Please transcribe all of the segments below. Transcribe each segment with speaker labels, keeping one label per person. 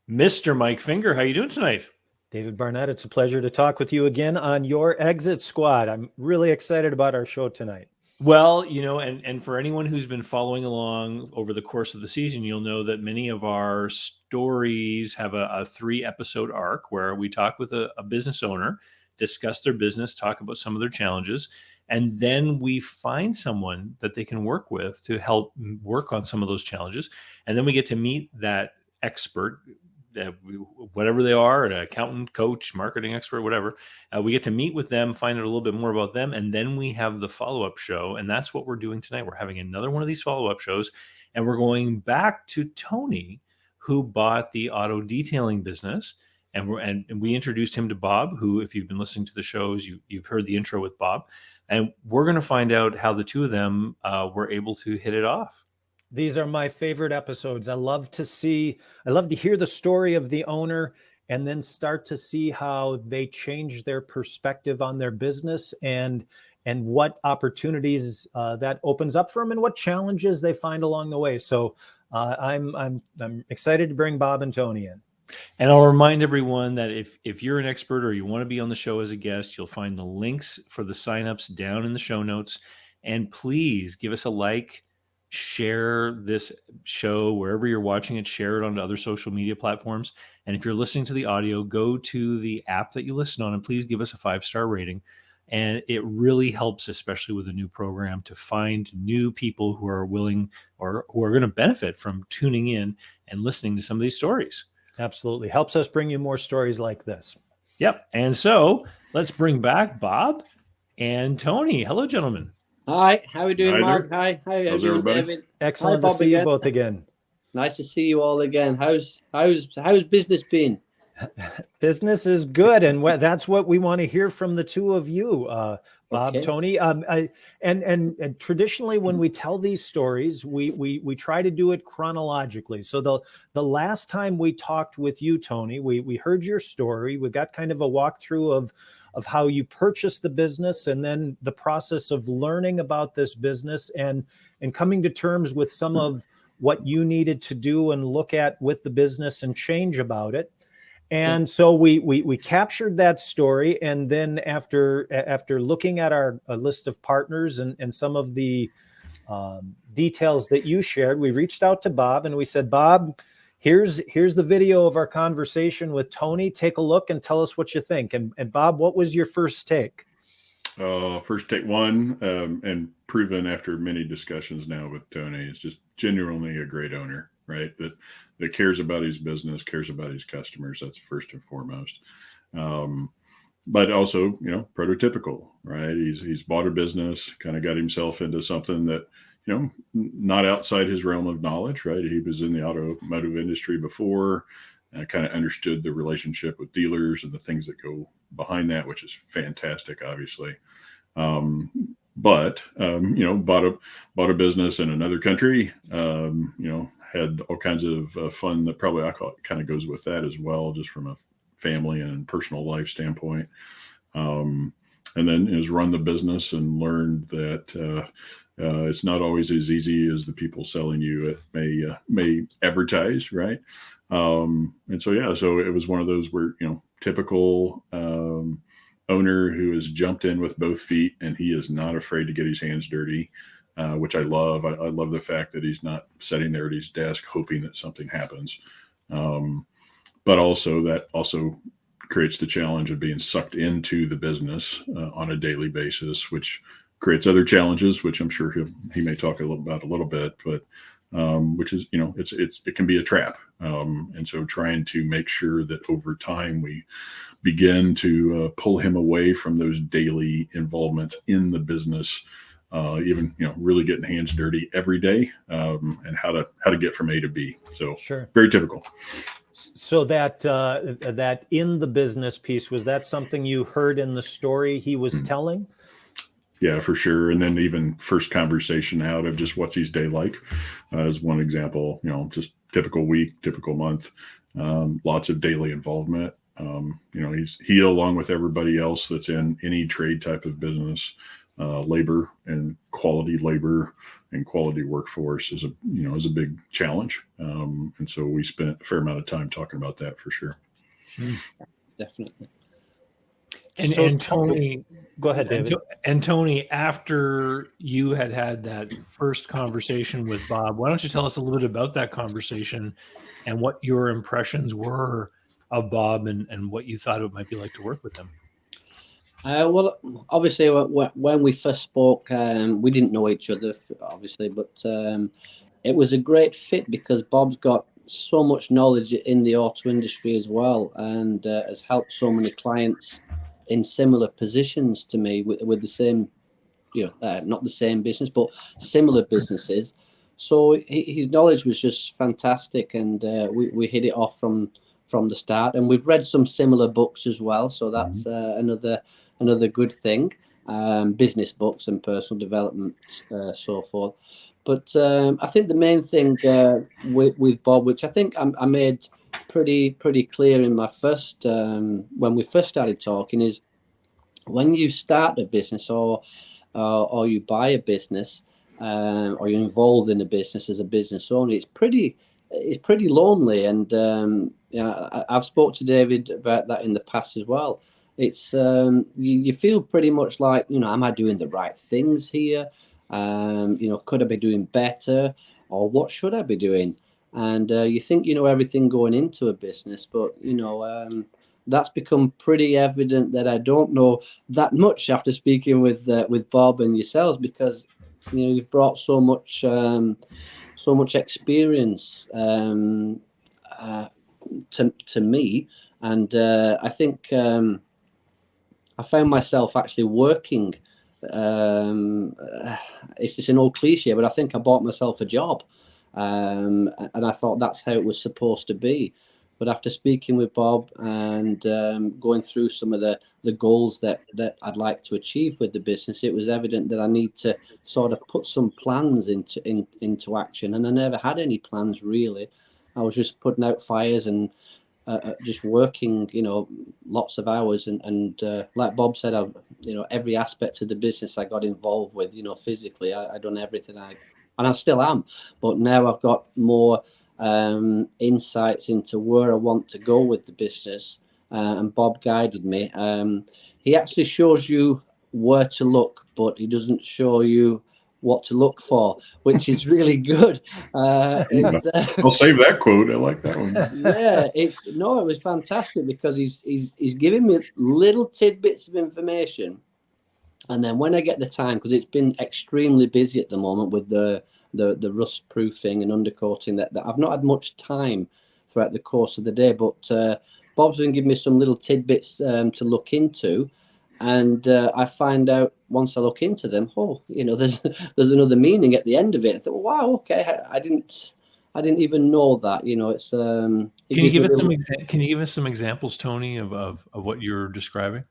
Speaker 1: Mr. Mike Finger, how you doing tonight?
Speaker 2: David Barnett, it's a pleasure to talk with you again on your Exit Squad. I'm really excited about our show tonight.
Speaker 1: Well, and for anyone who's been following along over the course of the season, you'll know that many of our stories have a 3-episode arc where we talk with a business owner, discuss their business, talk about some of their challenges, and then we find someone that they can work with to help work on some of those challenges. And then we get to meet that expert, whatever they are, an accountant, coach, marketing expert, whatever. We get to meet with them, find out a little bit more about them, and then we have the follow-up show. And that's what we're doing tonight. We're having another one of these follow-up shows, and we're going back to Tony, who bought the auto detailing business. And we introduced him to Bob, who, if you've been listening to the shows, you've heard the intro with Bob. And we're going to find out how the two of them were able to hit it off.
Speaker 2: These are my favorite episodes. I love to hear the story of the owner and then start to see how they change their perspective on their business and what opportunities that opens up for them and what challenges they find along the way. So I'm excited to bring Bob and Tony in.
Speaker 1: And I'll remind everyone that if you're an expert or you want to be on the show as a guest, you'll find the links for the signups down in the show notes. And please give us a like. Share this show wherever you're watching it, share it onto other social media platforms. And if you're listening to the audio, go to the app that you listen on and please give us a 5-star rating. And it really helps, especially with a new program, to find new people who are willing or who are going to benefit from tuning in and listening to some of these stories.
Speaker 2: Absolutely. Helps us bring you more stories like this.
Speaker 1: Yep. And so let's bring back Bob and Tony. Hello, gentlemen.
Speaker 3: Hi, how are we doing, Mark? Hi, how
Speaker 4: how's everybody?
Speaker 3: David?
Speaker 2: Excellent to see you both again.
Speaker 3: Nice to see you all again. How's business been?
Speaker 2: Business is good, and that's what we want to hear from the two of you, Bob, okay. Tony. And traditionally, when we tell these stories, we try to do it chronologically. So the last time we talked with you, Tony, we heard your story. We got kind of a walkthrough of how you purchased the business and then the process of learning about this business and coming to terms with some of what you needed to do and look at with the business and change about it. And so we captured that story. And then after looking at our list of partners and some of the details that you shared, we reached out to Bob and we said, Bob, here's the video of our conversation with Tony. Take a look and tell us what you think. And Bob, what was your first take?
Speaker 4: First take one, and proven after many discussions now with Tony, is just genuinely a great owner, right? That cares about his business, cares about his customers. That's first and foremost. But also, prototypical, right? He's bought a business, kind of got himself into something that, not outside his realm of knowledge, right? He was in the automotive industry before and kind of understood the relationship with dealers and the things that go behind that, which is fantastic, obviously. But bought a business in another country, had all kinds of fun that probably I call it kind of goes with that as well, just from a family and personal life standpoint. And then has run the business and learned that it's not always as easy as the people selling you it may advertise, right? And so it was one of those where typical owner who has jumped in with both feet, and he is not afraid to get his hands dirty, which I love. I love the fact that he's not sitting there at his desk hoping that something happens, but that also creates the challenge of being sucked into the business on a daily basis, which creates other challenges, which I'm sure he may talk about a little bit, but which is, it can be a trap. And so trying to make sure that over time we begin to pull him away from those daily involvements in the business, even, really getting hands dirty every day, and how to get from A to B. So
Speaker 2: sure.
Speaker 4: Very typical.
Speaker 2: So that in the business piece, was that something you heard in the story he was telling?
Speaker 4: Yeah, for sure. And then even first conversation out of just what's his day like, as one example, just typical week, typical month, lots of daily involvement. He along with everybody else that's in any trade type of business, labor and quality workforce is a big challenge. And so we spent a fair amount of time talking about that for sure.
Speaker 3: Definitely.
Speaker 1: And Tony,
Speaker 2: go ahead, David.
Speaker 1: And Tony, after you had that first conversation with Bob, why don't you tell us a little bit about that conversation and what your impressions were of Bob and what you thought it might be like to work with him?
Speaker 3: Well, obviously, when we first spoke, we didn't know each other, obviously, but it was a great fit because Bob's got so much knowledge in the auto industry as well, and has helped so many clients in similar positions to me with the same, not the same business, but similar businesses. So his knowledge was just fantastic, and we hit it off from the start. And we've read some similar books as well, so that's another good thing. Business books and personal development, so forth. But I think the main thing with Bob, which I think I made pretty clear in my first when we first started talking, is when you start a business or you buy a business or you're involved in a business as a business owner, it's pretty lonely. And I've spoke to David about that in the past as well. It's you feel pretty much like, am I doing the right things here? Could I be doing better, or what should I be doing? And you think you know everything going into a business, but that's become pretty evident that I don't know that much after speaking with Bob and yourselves, because you've brought so much experience to me, and I think I found myself actually working. It's just an old cliche, but I think I bought myself a job, and I thought that's how it was supposed to be. But after speaking with Bob and going through some of the goals that I'd like to achieve with the business, it was evident that I need to sort of put some plans into action. And I never had any plans, really. I was just putting out fires and just working, lots of hours. And like Bob said, every aspect of the business I got involved with, physically, I done everything and I still am. But now I've got more insights into where I want to go with the business, and Bob guided me. He actually shows you where to look, but he doesn't show you what to look for, which is really good.
Speaker 4: I'll save that quote. I like that one.
Speaker 3: Yeah, it was fantastic because he's giving me little tidbits of information, and then when I get the time, because it's been extremely busy at the moment with the rust proofing and undercoating, that I've not had much time throughout the course of the day, but Bob's been giving me some little tidbits to look into, and I find out once I look into them, there's another meaning at the end of it. I thought, wow, okay, I didn't even know that. It's
Speaker 1: Can you give us some examples, Tony, of what you're describing?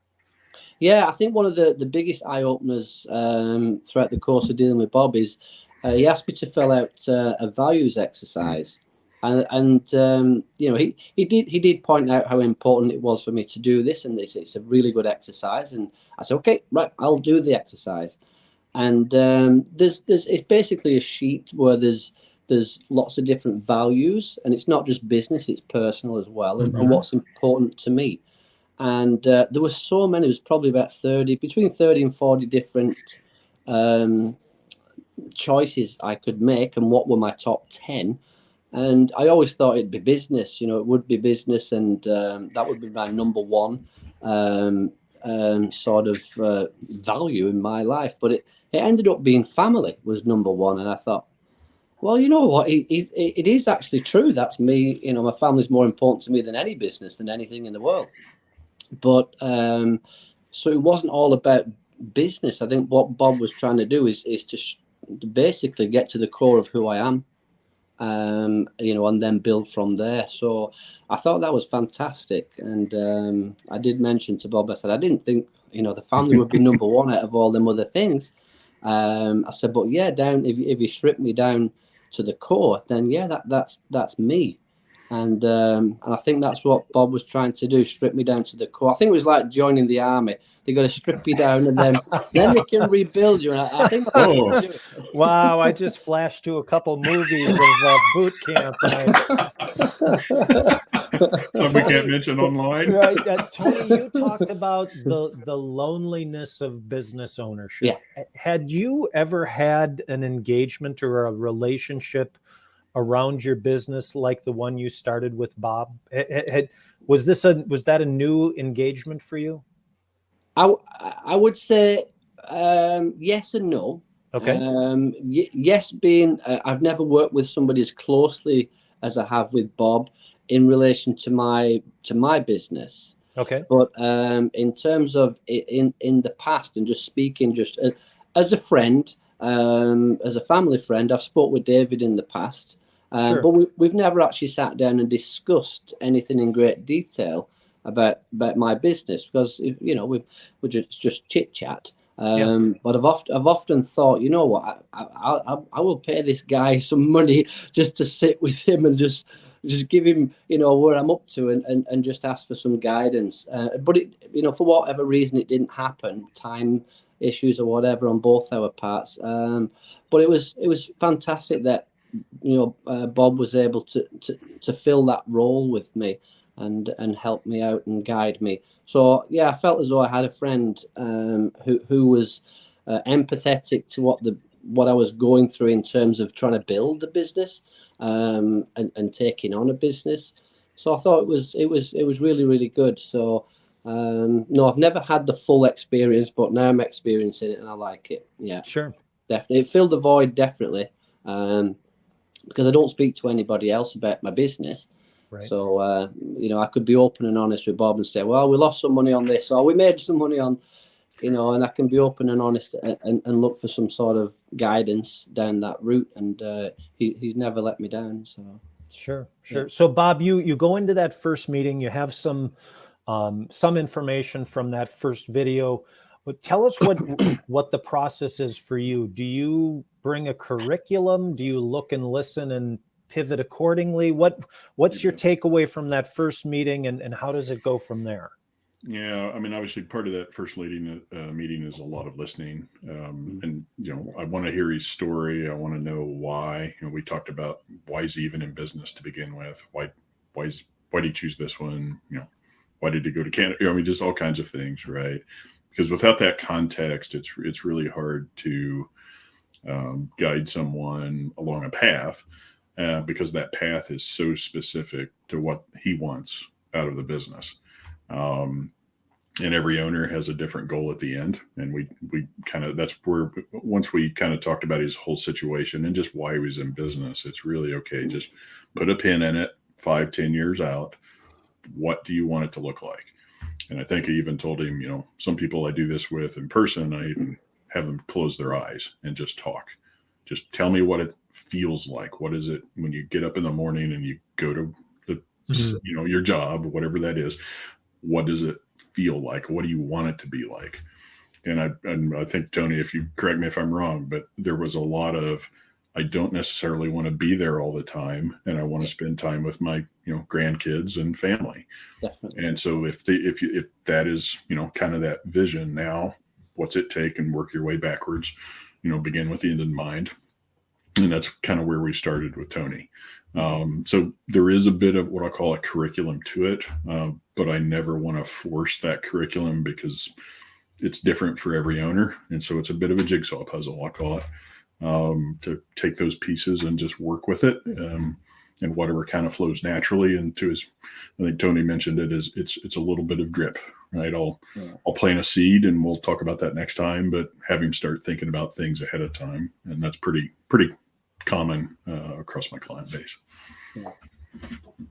Speaker 3: Yeah, I think one of the biggest eye openers throughout the course of dealing with Bob is he asked me to fill out a values exercise, and he did point out how important it was for me to do this, and it's a really good exercise. And I said, okay, right, I'll do the exercise. And it's basically a sheet where there's lots of different values, and it's not just business, it's personal as well, and what's important to me. And there were so many. It was probably about between 30 and 40 different choices I could make, and what were my top 10. And I always thought it'd be business. It would be business, and that would be my number one sort of value in my life. But it ended up being family was number one, and I thought, well, you know what? It is actually true. That's me. My family's more important to me than any business, than anything in the world. But so it wasn't all about business. I think what Bob was trying to do is to basically get to the core of who I am, and then build from there. So I thought that was fantastic. And I did mention to Bob, I said, I didn't think, the family would be number one out of all them other things. I said, but yeah, if you strip me down to the core, then yeah, that's me. And I think that's what Bob was trying to do, strip me down to the core. I think it was like joining the army. They got to strip you down, and then they can rebuild you. And I think that's
Speaker 4: Oh.
Speaker 3: what they do.
Speaker 2: Wow, I just flashed to a couple movies of boot camp.
Speaker 4: Some we can't mention online.
Speaker 2: Right, Tony, you talked about the loneliness of business ownership.
Speaker 3: Yeah.
Speaker 2: Had you ever had an engagement or a relationship around your business like the one you started with Bob? Was that a new engagement for you?
Speaker 3: I would say yes and no.
Speaker 2: Okay.
Speaker 3: Yes, being I've never worked with somebody as closely as I have with Bob in relation to my business.
Speaker 2: Okay.
Speaker 3: But in terms of in the past, and just speaking just as a friend, as a family friend, I've spoke with David in the past,
Speaker 2: Sure.
Speaker 3: but we've never actually sat down and discussed anything in great detail about my business, because you know we just chit chat. But I've often thought, you know what, I will pay this guy some money just to sit with him and just give him, you know, where I'm up to, and just ask for some guidance. But it, you know, for whatever reason, it didn't happen, time issues or whatever on both our parts. But it was fantastic that, you know, Bob was able to fill that role with me and help me out and guide me. So yeah, I felt as though I had a friend who was empathetic to what I was going through in terms of trying to build a business and taking on a business. So I thought it was really, really good. So no, I've never had the full experience, but now I'm experiencing it and I like it. Yeah,
Speaker 2: sure,
Speaker 3: definitely. It filled the void, definitely, because I don't speak to anybody else about my business.
Speaker 2: right.
Speaker 3: So you know, I could be open and honest with Bob and say, well, we lost some money on this, or we made some money on, you know, and I can be open and honest and look for some sort of guidance down that route. And he's never let me down. So
Speaker 2: sure. Yeah. So Bob, you go into that first meeting, you have some information from that first video. But tell us what the process is for you. Do you bring a curriculum? Do you look and listen and pivot accordingly? What's your takeaway from that first meeting, and how does it go from there?
Speaker 4: Yeah, I mean, obviously, part of that first meeting is a lot of listening, and you know, I want to hear his story. I want to know why. You know, we talked about why is he even in business to begin with. Why did he choose this one? You know, why did he go to Canada? I mean, just all kinds of things, right? Because without that context, it's really hard to guide someone along a path, because that path is so specific to what he wants out of the business. And every owner has a different goal at the end. And we kind of, that's where, once we kind of talked about his whole situation and just why he was in business, it's really okay. Just put a pin in it 5-10 years out. What do you want it to look like? And I think I even told him, you know, some people I do this with in person, I even have them close their eyes and just talk. Just tell me what it feels like. What is it when you get up in the morning and you go to the, you know, your job, whatever that is? What does it feel like? What do you want it to be like? And I think, Tony, if you correct me if I'm wrong, but there was a lot of, I don't necessarily want to be there all the time, and I want to spend time with my, you know, grandkids and family.
Speaker 3: definitely.
Speaker 4: And so if that is, you know, kind of that vision, now what's it take, and work your way backwards, you know, begin with the end in mind. And that's kind of where we started with Tony. So there is a bit of what I call a curriculum to it, but I never want to force that curriculum because it's different for every owner. And so it's a bit of a jigsaw puzzle, I'll call it, to take those pieces and just work with it. And whatever kind of flows naturally into his, I think Tony mentioned it, is it's a little bit of drip, right? I'll plant a seed, and we'll talk about that next time, but have him start thinking about things ahead of time. And that's pretty common across my client base.
Speaker 3: Yeah.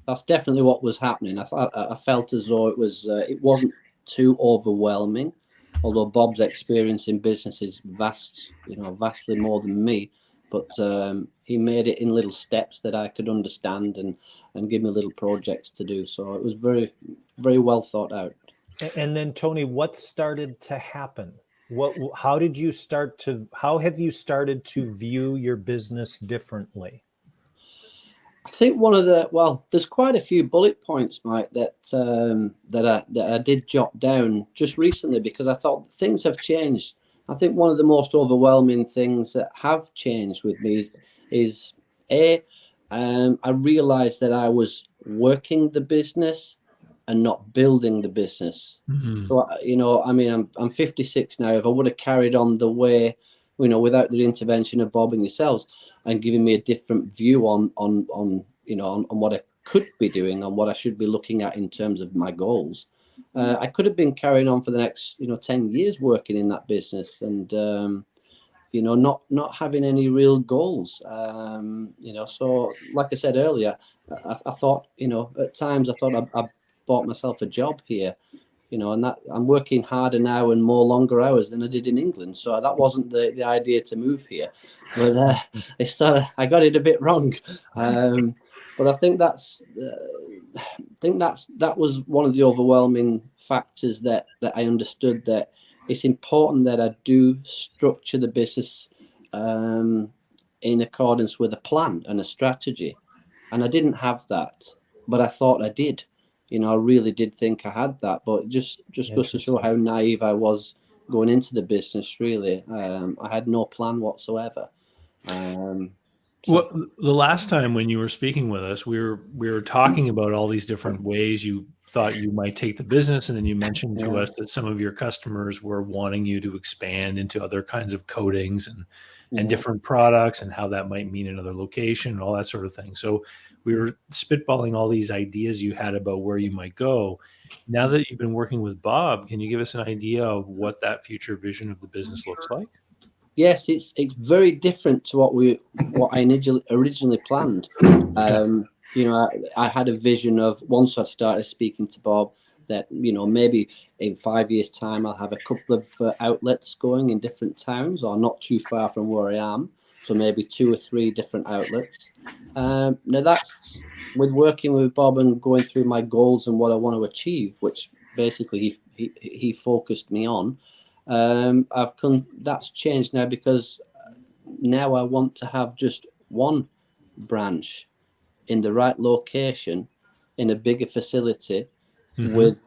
Speaker 3: That's definitely what was happening. I felt as though it wasn't too overwhelming, although Bob's experience in business is vastly more than me. But he made it in little steps that I could understand and give me little projects to do. So it was very, very well thought out.
Speaker 2: And then, Tony, what started to happen? How have you started to view your business differently?
Speaker 3: I think one of there's quite a few bullet points, Mike, that I did jot down just recently because I thought things have changed. I think one of the most overwhelming things that have changed with me is I realized that I was working the business and not building the business.
Speaker 1: Mm-hmm.
Speaker 3: So, I mean, I'm 56 now. If I would have carried on the way, without the intervention of Bob and yourselves and giving me a different view on what I could be doing, on what I should be looking at in terms of my goals, I could have been carrying on for the next 10 years working in that business and not having any real goals. So like I said earlier, I thought at times I thought I bought myself a job here, and that I'm working harder now and more longer hours than I did in England. So that wasn't the idea to move here, but I got it a bit wrong. But I think that was one of the overwhelming factors that I understood, that it's important that I do structure the business in accordance with a plan and a strategy. And I didn't have that, but I thought I did. I really did think I had that, but just goes to show how naive I was going into the business, really. I had no plan whatsoever.
Speaker 1: Well, the last time when you were speaking with us, we were talking about all these different ways you thought you might take the business, and then you mentioned to us that some of your customers were wanting you to expand into other kinds of coatings and different products, and how that might mean another location and all that sort of thing. So we were spitballing all these ideas you had about where you might go. Now that you've been working with Bob, can you give us an idea of what that future vision of the business looks like?
Speaker 3: Yes, it's very different to what I originally planned. I had a vision of, once I started speaking to Bob, that maybe in 5 years' time I'll have a couple of outlets going in different towns, or not too far from where I am. So maybe 2 or 3 different outlets. Now that's with working with Bob and going through my goals and what I want to achieve, which basically he focused me on. That's changed now, because now I want to have just one branch in the right location in a bigger facility with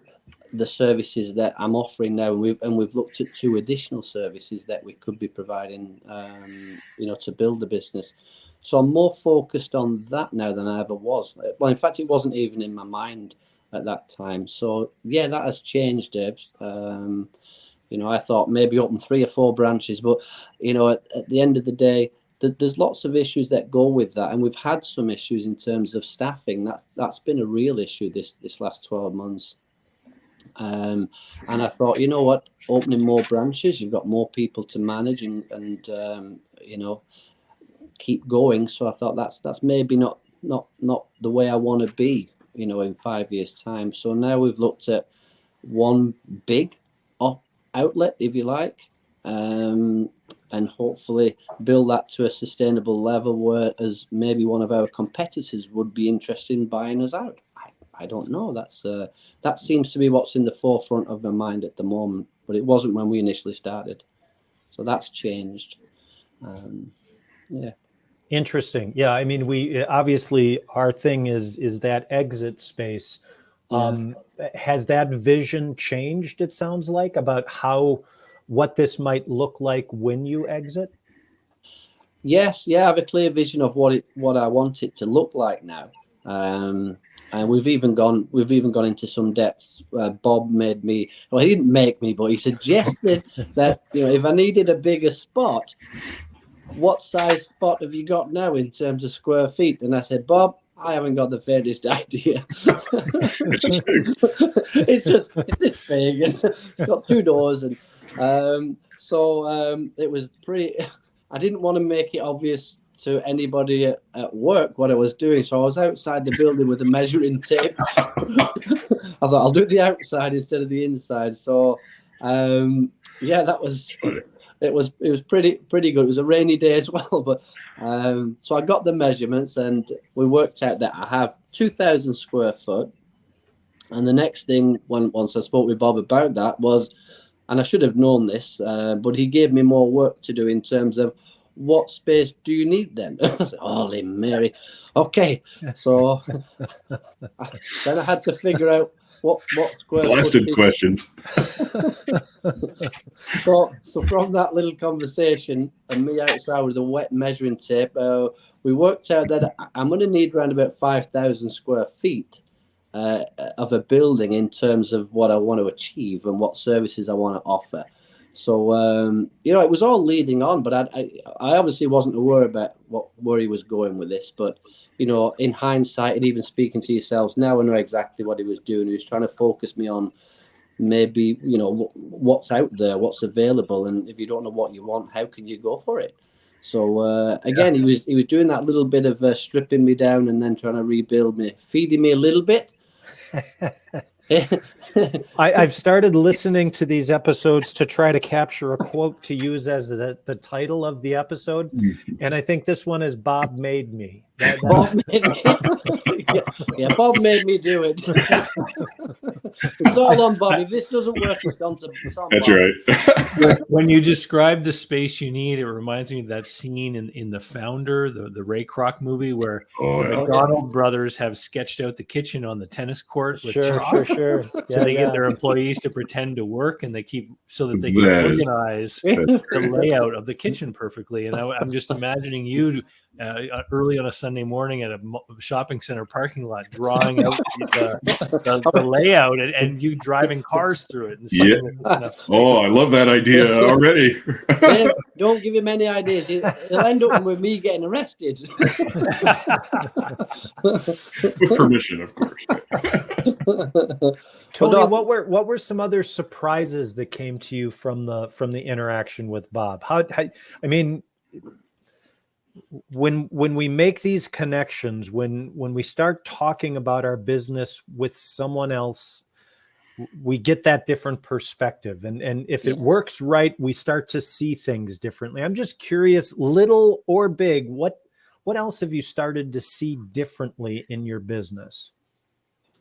Speaker 3: the services that I'm offering now. And we've looked at 2 additional services that we could be providing, to build the business. So I'm more focused on that now than I ever was. Well, in fact, it wasn't even in my mind at that time. So yeah, that has changed, Dave. I thought maybe open 3 or 4 branches, but at the end of the day, there's lots of issues that go with that, and we've had some issues in terms of staffing. That's been a real issue this last 12 months. And I thought, what, opening more branches, you've got more people to manage and keep going. So I thought that's maybe not the way I want to be, in 5 years' time. So now we've looked at one big outlet, if you like, and hopefully build that to a sustainable level, whereas maybe one of our competitors would be interested in buying us out. I don't know. That seems to be what's in the forefront of my mind at the moment, but it wasn't when we initially started. So that's changed. Yeah.
Speaker 2: Interesting. Yeah. I mean, we obviously, our thing is that exit space. Has that vision changed, it sounds like, about what this might look like when you exit?
Speaker 3: Yes. Yeah. I have a clear vision of what I want it to look like now. And we've even gone into some depths. Bob made me, well, he didn't make me, but he suggested that, if I needed a bigger spot, what size spot have you got now in terms of square feet? And I said, Bob, I haven't got the faintest idea. It's just big. It's got 2 doors, and it was pretty. I didn't want to make it obvious to anybody at work what I was doing, so I was outside the building with a measuring tape. I thought I'll do the outside instead of the inside. So that was. It was pretty good. It was a rainy day as well, but so I got the measurements and we worked out that I have 2,000 square foot. And the next thing, once I spoke with Bob about that, was, and I should have known this, but he gave me more work to do in terms of what space do you need then? I said, Holy Mary. Okay. So then I had to figure out what square
Speaker 4: Blasted
Speaker 3: footage.
Speaker 4: questions.
Speaker 3: So from that little conversation and me outside with a wet measuring tape, we worked out that I'm going to need around about 5,000 square feet of a building in terms of what I want to achieve and what services I want to offer. So, it was all leading on, but I obviously wasn't aware about where he was going with this. But, in hindsight, and even speaking to yourselves now, I know exactly what he was doing. He was trying to focus me on maybe, what's out there, what's available. And if you don't know what you want, how can you go for it? So, again, he was doing that little bit of stripping me down and then trying to rebuild me, feeding me a little bit.
Speaker 2: I've started listening to these episodes to try to capture a quote to use as the title of the episode. And I think this one is Bob made me.
Speaker 3: Bob made me. Yeah, Bob made me do it. It's all on Bob. If this doesn't work, it's on
Speaker 4: That's
Speaker 3: Bob.
Speaker 4: right.
Speaker 1: When you describe the space you need, it reminds me of that scene in The Founder, the Ray Kroc movie, where the Donald brothers have sketched out the kitchen on the tennis court. With
Speaker 2: Sure.
Speaker 1: So they get their employees to pretend to work, and they keep so that they can organize the layout of the kitchen perfectly. And I'm just imagining you early on a Sunday morning at a shopping center parking lot, drawing out the layout, and you driving cars through it. And
Speaker 4: I love that idea already.
Speaker 3: Dave, don't give him any ideas. He'll end up with me getting arrested.
Speaker 4: With permission, of course.
Speaker 2: Tony, what were some other surprises that came to you from the interaction with Bob? How I mean, when we make these connections, when we start talking about our business with someone else, we get that different perspective, and if it works right, we start to see things differently. I'm just curious, little or big, what else have you started to see differently in your business?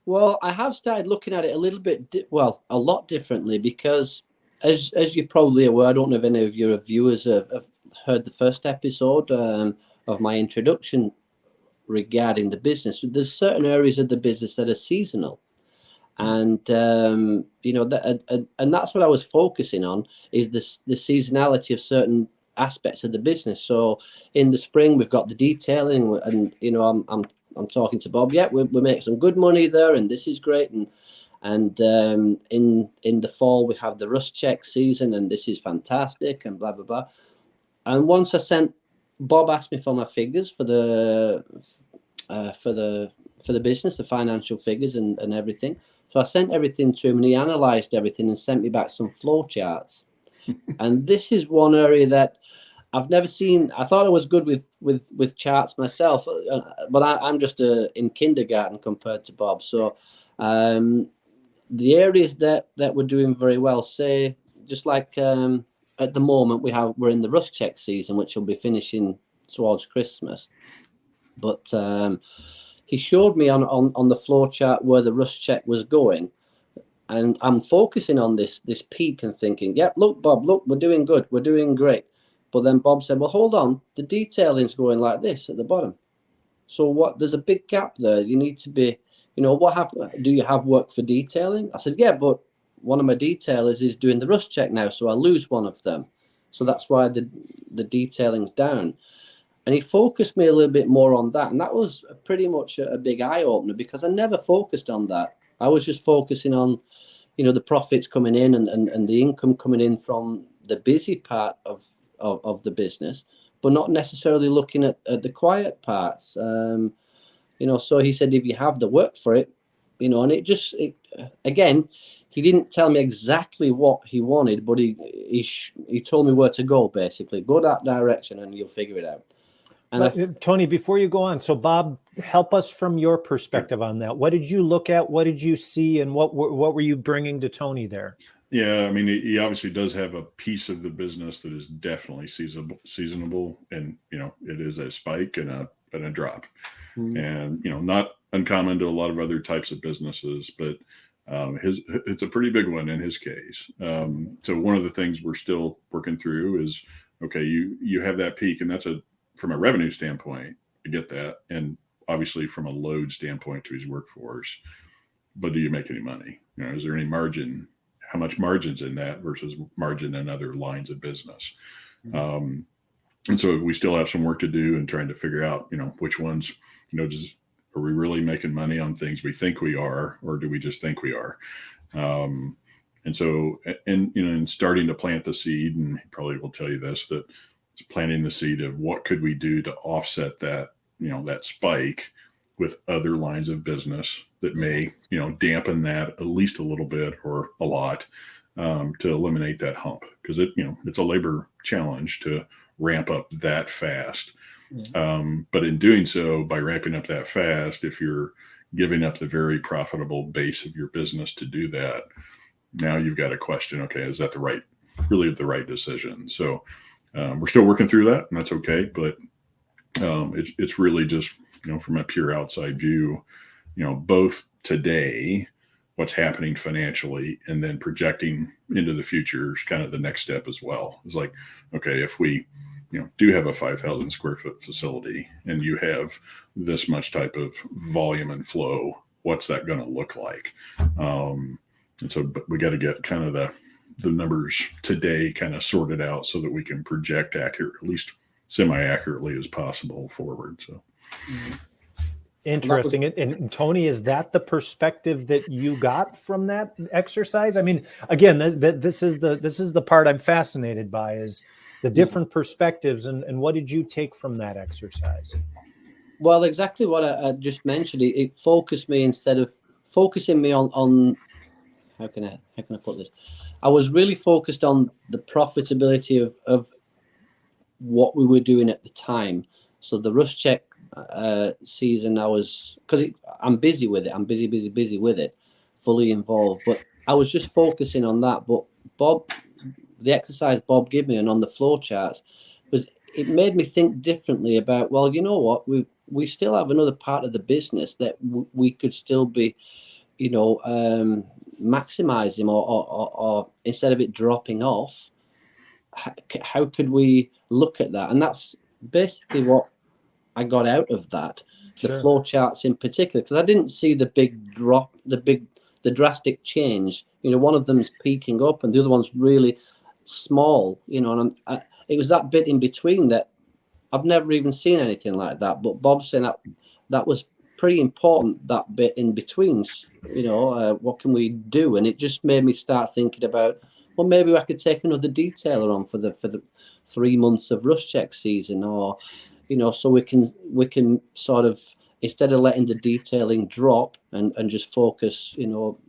Speaker 3: Well, I have started looking at it a little bit, a lot differently, because as you're probably aware, I don't know if any of your viewers have heard the first episode of my introduction regarding the business. There's certain areas of the business that are seasonal. And and that's what I was focusing on, is the seasonality of certain aspects of the business. So in the spring we've got the detailing, and I'm talking to Bob. Yeah, we make some good money there, and this is great. And in the fall we have the rust check season, and this is fantastic, and blah blah blah. And once Bob asked me for my figures for the business, the financial figures and everything. So I sent everything to him, and he analysed everything and sent me back some flow charts. And this is one area that I've never seen. I thought I was good with charts myself, but I'm just in kindergarten compared to Bob. So the areas that we're doing very well, say, just like at the moment we're in the rust check season, which will be finishing towards Christmas. But he showed me on the flow chart where the rust check was going, and I'm focusing on this peak and thinking, yep, look, Bob, look, we're doing good, we're doing great. But then Bob said, well, hold on, the detailing's going like this at the bottom. So there's a big gap there. You need to be, what happened? Do you have work for detailing? I said, yeah, but one of my detailers is doing the rust check now, so I lose one of them. So that's why the detailing's down. And he focused me a little bit more on that. And that was pretty much a big eye-opener, because I never focused on that. I was just focusing on, the profits coming in and the income coming in from the busy part of the business, but not necessarily looking at the quiet parts. So he said, if you have the work for it, and again, he didn't tell me exactly what he wanted, but he told me where to go, basically. Go that direction and you'll figure it out. And
Speaker 2: Tony, before you go on, so Bob, help us from your perspective on that. What did you look at? What did you see? And what were you bringing to Tony there?
Speaker 4: Yeah, I mean, he obviously does have a piece of the business that is definitely seasonable, and it is a spike and a drop, and not uncommon to a lot of other types of businesses, but it's a pretty big one in his case. So one of the things we're still working through is okay, you have that peak, and that's from a revenue standpoint, I get that, and obviously from a load standpoint to his workforce. But do you make any money? Is there any margin? How much margin's in that versus margin in other lines of business? And so we still have some work to do in trying to figure out, which ones, are we really making money on things we think we are, or do we just think we are? And so, in starting to plant the seed, and he probably will tell you this, that planting the seed of what could we do to offset that, that spike with other lines of business that may, dampen that at least a little bit or a lot, to eliminate that hump, because it's a labor challenge to ramp up that fast. But in doing so, by ramping up that fast, if you're giving up the very profitable base of your business to do that, now you've got a question, okay, is that really the right decision? So we're still working through that, and that's okay. But it's really just, from a pure outside view, both today, what's happening financially, and then projecting into the future is kind of the next step as well. It's like, okay, if we do have a 5,000 square foot facility and you have this much type of volume and flow, what's that going to look like? And so, but we got to get kind of the numbers today kind of sorted out so that we can project accurate, at least semi-accurately as possible forward. So
Speaker 2: interesting. And Tony, is that the perspective that you got from that exercise? I mean, again, this is the part I'm fascinated by, is the different perspectives, and what did you take from that exercise?
Speaker 3: Well, exactly what I just mentioned. It focused me, instead of focusing me on how can I put this? I was really focused on the profitability of what we were doing at the time. So the Rust Check season, because I'm busy with it. I'm busy with it, fully involved. But I was just focusing on that. But the exercise Bob gave me and on the flow charts, it made me think differently about, well, you know what, we still have another part of the business that we could still be, maximizing, or instead of it dropping off, how could we look at that? And that's basically what I got out of that. Sure. The flow charts in particular, because I didn't see the big drop, the drastic change. One of them's peaking up and the other one's really small, and it was that bit in between that I've never even seen anything like that. But Bob's saying that was pretty important, that bit in between. What can we do? And it just made me start thinking about, well, maybe I could take another detailer on for the 3 months of Rust Check season, or so we can sort of, instead of letting the detailing drop and just focus,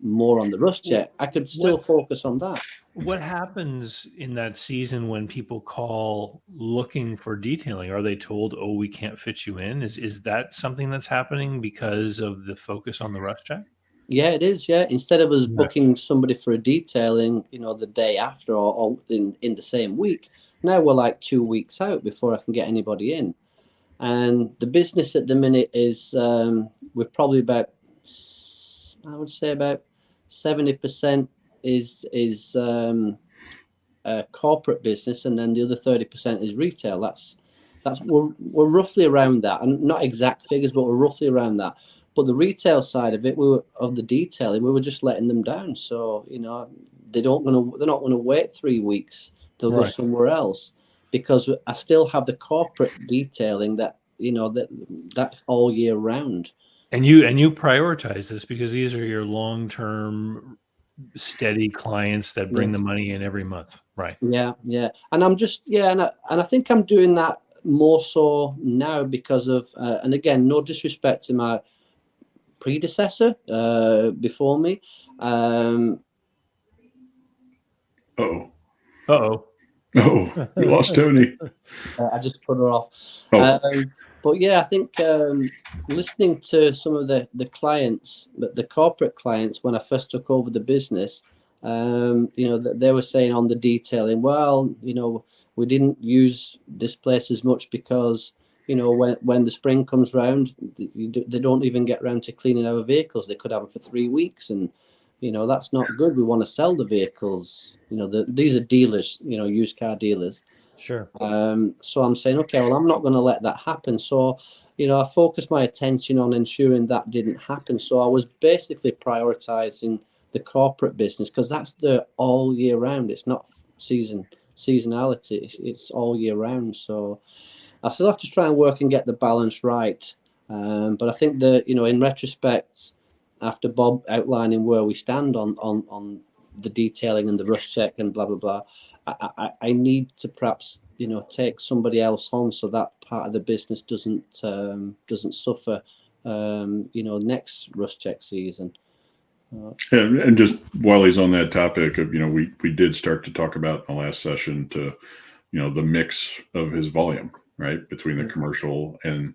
Speaker 3: more on the Rust Check, I could still focus on that.
Speaker 1: What happens in that season when people call looking for detailing? Are they told, "Oh, we can't fit you in"? Is that something that's happening because of the focus on the Rust Check?
Speaker 3: Yeah, it is. Yeah, instead of us booking somebody for a detailing, the day after or in the same week, now we're like 2 weeks out before I can get anybody in. And the business at the minute is we're probably about, I would say about 70% is corporate business, and then the other 30% is retail. That's we're roughly around that, and not exact figures, but we're roughly around that. But the retail side of it, of the detailing, we were just letting them down. So they're not going to wait 3 weeks. They'll go somewhere else, because I still have the corporate detailing that that's all year round.
Speaker 1: And you prioritize this because these are your long-term, steady clients that bring the money in every month, right?
Speaker 3: Yeah. And I'm just and I think I'm doing that more so now because of and again, no disrespect to my predecessor before me.
Speaker 4: Oh, we lost Tony.
Speaker 3: I just put her off. But yeah, I think listening to some of the clients, the corporate clients, when I first took over the business, they were saying on the detailing, well, we didn't use this place as much because, when the spring comes round, they don't even get round to cleaning our vehicles. They could have them for 3 weeks, and that's not good. We want to sell the vehicles. These are dealers, used car dealers.
Speaker 2: Sure.
Speaker 3: So I'm saying, okay, well, I'm not going to let that happen. So, I focused my attention on ensuring that didn't happen. So I was basically prioritizing the corporate business, because that's the all year round. It's not seasonality. It's all year round. So I still have to try and work and get the balance right. But I think that, in retrospect, after Bob outlining where we stand on the detailing and the rust check and blah, blah, blah, I need to perhaps, take somebody else on, so that part of the business doesn't suffer, next rust check season.
Speaker 4: And just while he's on that topic of, we did start to talk about in the last session to, the mix of his volume, right, between the commercial and,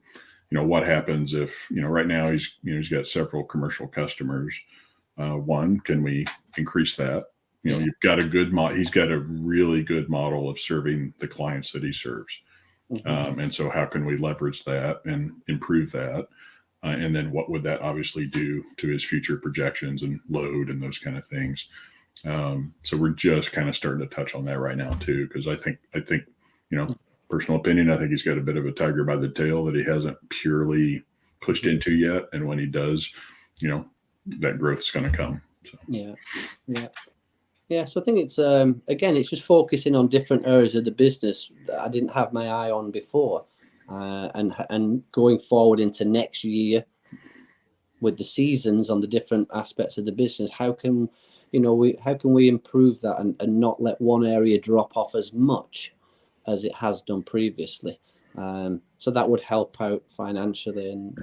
Speaker 4: what happens if, right now he's got several commercial customers. One, can we increase that? You've got a good he's got a really good model of serving the clients that he serves. And so how can we leverage that and improve that? And then what would that obviously do to his future projections and load and those kind of things? So we're just kind of starting to touch on that right now too, because I think, personal opinion, I think he's got a bit of a tiger by the tail that he hasn't purely pushed into yet. And when he does, that growth is going to come. So.
Speaker 3: Yeah. So I think it's again, it's just focusing on different areas of the business that I didn't have my eye on before, and going forward into next year with the seasons on the different aspects of the business. How can we improve that and not let one area drop off as much as it has done previously? So that would help out financially. And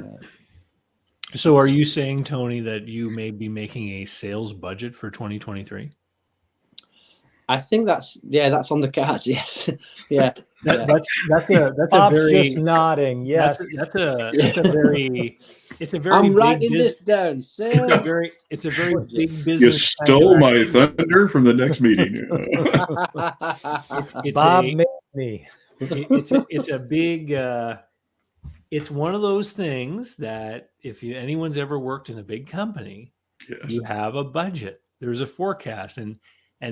Speaker 1: so are you saying, Tony, that you may be making a sales budget for 2023?
Speaker 3: I think that's on the cards. Yes. Yeah.
Speaker 1: That's
Speaker 2: Bob's
Speaker 1: a very
Speaker 2: just nodding. Yes.
Speaker 1: It's a very
Speaker 3: I'm writing this down.
Speaker 1: It's a very big business.
Speaker 4: You stole my thunder from the next meeting.
Speaker 2: Bob made me.
Speaker 1: It's a big. It's one of those things that if anyone's ever worked in a big company,
Speaker 4: yes.
Speaker 1: You have a budget. There's a forecast, and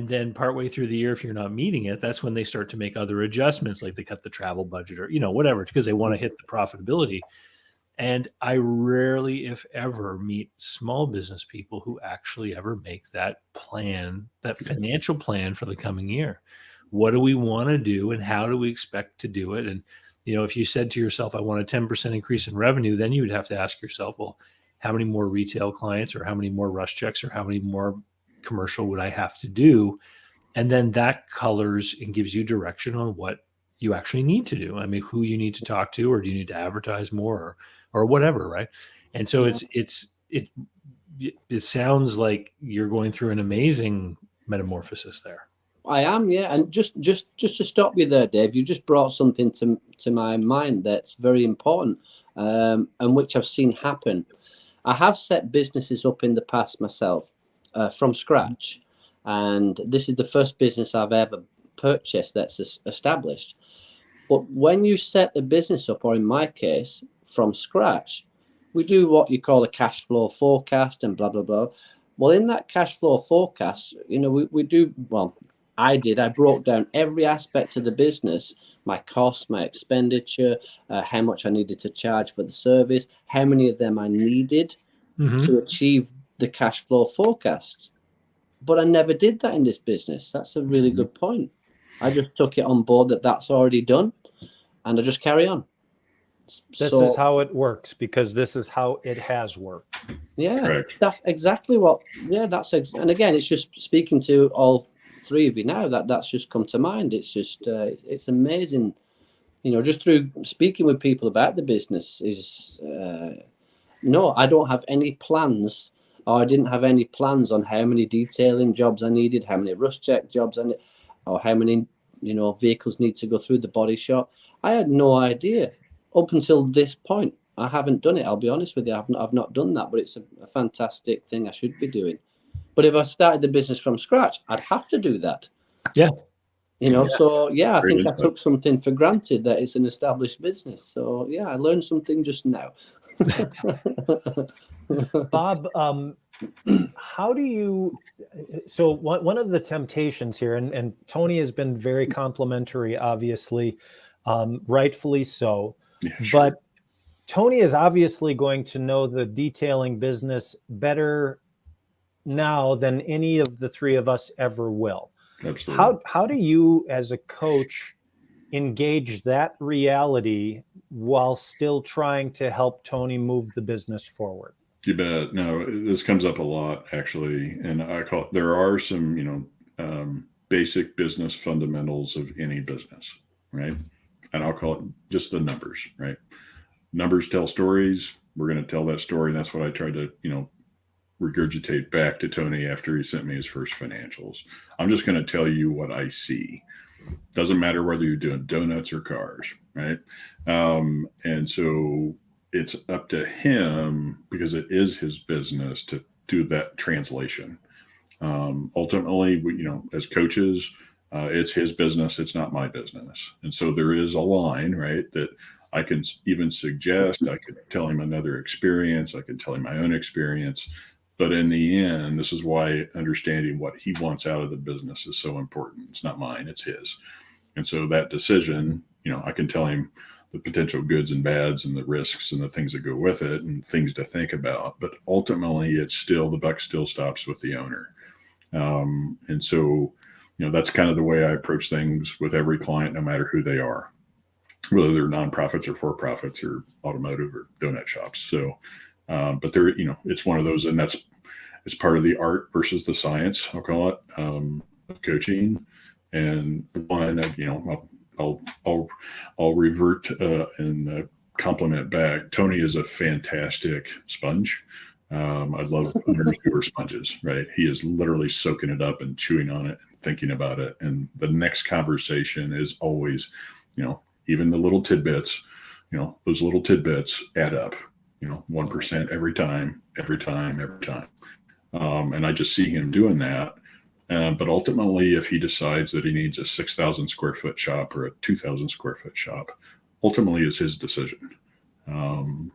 Speaker 1: then partway through the year, if you're not meeting it, that's when they start to make other adjustments, like they cut the travel budget or whatever, because they want to hit the profitability. And I rarely, if ever, meet small business people who actually ever make that plan, that financial plan for the coming year. What do we want to do, and how do we expect to do it? And if you said to yourself, I want a 10% increase in revenue, then you would have to ask yourself, well, how many more retail clients, or how many more rush checks, or how many more commercial would I have to do? And then that colors and gives you direction on what you actually need to do. I mean, who you need to talk to, or do you need to advertise more, or whatever, right? And so it sounds like you're going through an amazing metamorphosis there.
Speaker 3: I am, yeah. And just to stop you there, Dave, you just brought something to my mind that's very important, and which I've seen happen. I have set businesses up in the past myself from scratch, and this is the first business I've ever purchased that's established. But when you set the business up, or in my case, from scratch, we do what you call a cash flow forecast and blah, blah, blah. Well, in that cash flow forecast, we do, well, I broke down every aspect of the business, my costs, my expenditure, how much I needed to charge for the service, how many of them I needed to achieve the cash flow forecast. But I never did that in this business. That's a really good point. I just took it on board that that's already done, and I just carry on.
Speaker 2: This is how it works, because this is how it has worked.
Speaker 3: Yeah,
Speaker 4: Correct.
Speaker 3: That's exactly what. Yeah, and again, it's just speaking to all three of you now that's just come to mind. It's just it's amazing, just through speaking with people about the business. Is no, I don't have any plans, or I didn't have any plans on how many detailing jobs I needed, how many rust check jobs I need, or how many vehicles need to go through the body shop. I had no idea up until this point. I haven't done it. I'll be honest with you. I've not done that, but it's a fantastic thing I should be doing. But if I started the business from scratch, I'd have to do that.
Speaker 1: Yeah.
Speaker 3: So yeah, I think I
Speaker 4: insight.
Speaker 3: took something for granted, that it's an established business. So yeah, I learned something just now.
Speaker 2: Bob, how do you, so one of the temptations here, and Tony has been very complimentary, obviously, rightfully so,
Speaker 4: Yeah, sure.
Speaker 2: but Tony is obviously going to know the detailing business better now than any of the three of us ever will.
Speaker 4: Absolutely.
Speaker 2: How do you, as a coach, engage that reality while still trying to help Tony move the business forward?
Speaker 4: You bet. No, this comes up a lot actually, and I call it, there are some, basic business fundamentals of any business, right? And I'll call it just the numbers, right? Numbers tell stories. We're going to tell that story. And that's what I tried to, regurgitate back to Tony after he sent me his first financials. I'm just going to tell you what I see. Doesn't matter whether you're doing donuts or cars, right? And so it's up to him, because it is his business, to do that translation. Ultimately, as coaches, it's his business. It's not my business. And so there is a line, right, that I can even suggest. I could tell him another experience. I could tell him my own experience. But in the end, this is why understanding what he wants out of the business is so important. It's not mine, it's his. And so that decision, I can tell him the potential goods and bads and the risks and the things that go with it and things to think about. But ultimately, it's still, the buck still stops with the owner. And so, that's kind of the way I approach things with every client, no matter who they are, whether they're nonprofits or for-profits or automotive or donut shops. So, but there, it's one of those, and it's part of the art versus the science, I'll call it, of coaching. And one, I'll revert and compliment back. Tony is a fantastic sponge. I love owners who are sponges, right? He is literally soaking it up and chewing on it and thinking about it. And the next conversation is always, even the little tidbits, those little tidbits add up, 1% every time. And I just see him doing that. But ultimately, if he decides that he needs a 6,000 square foot shop or a 2,000 square foot shop, ultimately it's his decision.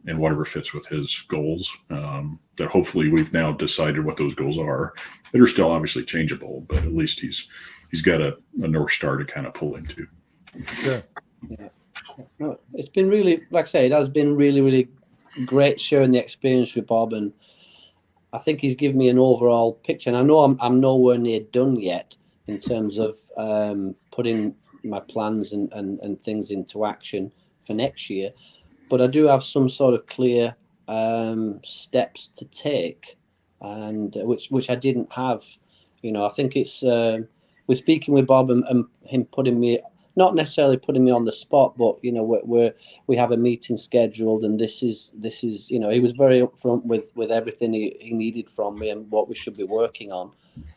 Speaker 4: And whatever fits with his goals, that hopefully we've now decided what those goals are, that are still obviously changeable, but at least he's got a North Star to kind of pull into.
Speaker 2: Sure.
Speaker 3: Yeah. No, it's been really, like I say, it has been really, really great sharing the experience with Bob, and I think he's given me an overall picture. And I know I'm nowhere near done yet in terms of putting my plans and things into action for next year, but I do have some sort of clear steps to take, and which I didn't have. I think it's we're speaking with Bob and him putting me, not necessarily putting me on the spot, but we have a meeting scheduled, and this is he was very upfront with everything he needed from me and what we should be working on.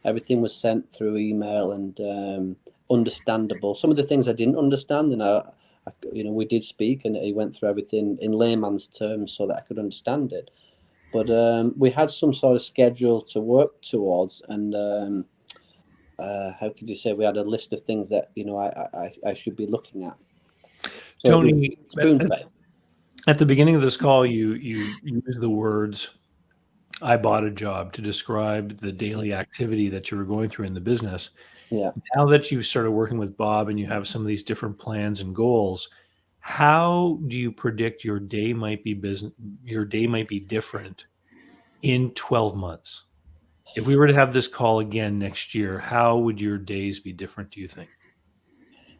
Speaker 3: Everything was sent through email and understandable. Some of the things I didn't understand, and we did speak, and he went through everything in layman's terms so that I could understand it. But we had some sort of schedule to work towards, and how could you say, we had a list of things that I should be looking at. So
Speaker 1: Tony,
Speaker 3: spoon-fed.
Speaker 1: At the beginning of this call, you used the words "I bought a job" to describe the daily activity that you were going through in the business.
Speaker 3: Yeah.
Speaker 1: Now that you've started working with Bob and you have some of these different plans and goals, how do you predict your day might be different in 12 months? If we were to have this call again next year, how would your days be different, do you think?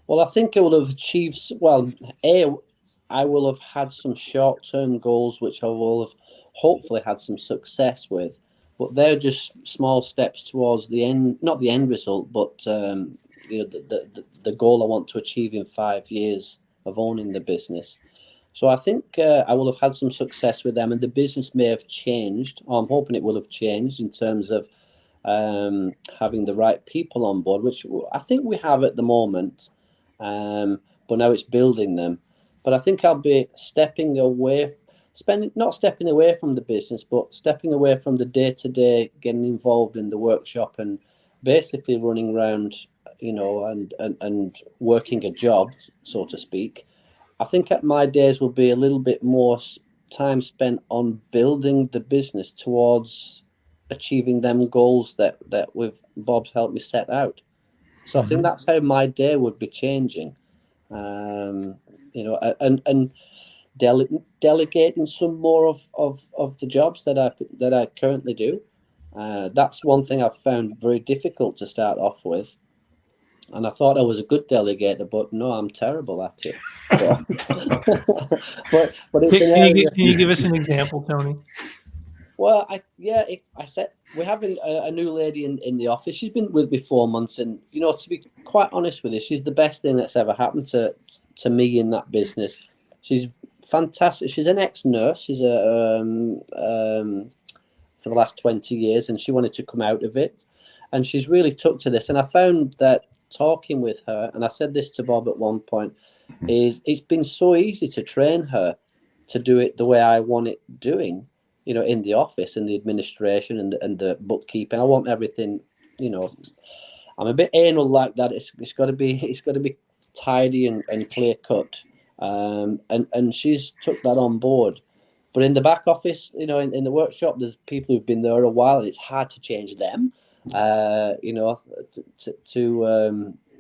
Speaker 3: Well, I think I would have achieved, I will have had some short-term goals, which I will have hopefully had some success with, but they're just small steps towards the end, not the end result, but the goal I want to achieve in 5 years of owning the business. So I think I will have had some success with them, and the business may have changed, or I'm hoping it will have changed in terms of having the right people on board, which I think we have at the moment, but now it's building them. But I think I'll be not stepping away from the business, but stepping away from the day-to-day, getting involved in the workshop and basically running around, and working a job, so to speak. I think my days will be a little bit more time spent on building the business towards achieving them goals that with Bob's helped me set out. So I think that's how my day would be changing. And delegating some more of the jobs that I currently do. That's one thing I've found very difficult to start off with. And I thought I was a good delegator, but no, I'm terrible at it. But it's an area.
Speaker 1: Can you give us an example, Tony?
Speaker 3: Well, I said we're having a new lady in the office. She's been with me 4 months, and to be quite honest with you, she's the best thing that's ever happened to me in that business. She's fantastic. She's an ex-nurse. She's for the last 20 years, and she wanted to come out of it, and she's really took to this. And I found that talking with her, and I said this to Bob at one point, is it's been so easy to train her to do it the way I want it doing. In the office and the administration and the bookkeeping. I want everything, I'm a bit anal like that. It's got to be tidy and clear cut. And she's took that on board. But in the back office, in the workshop, there's people who've been there a while, and it's hard to change them,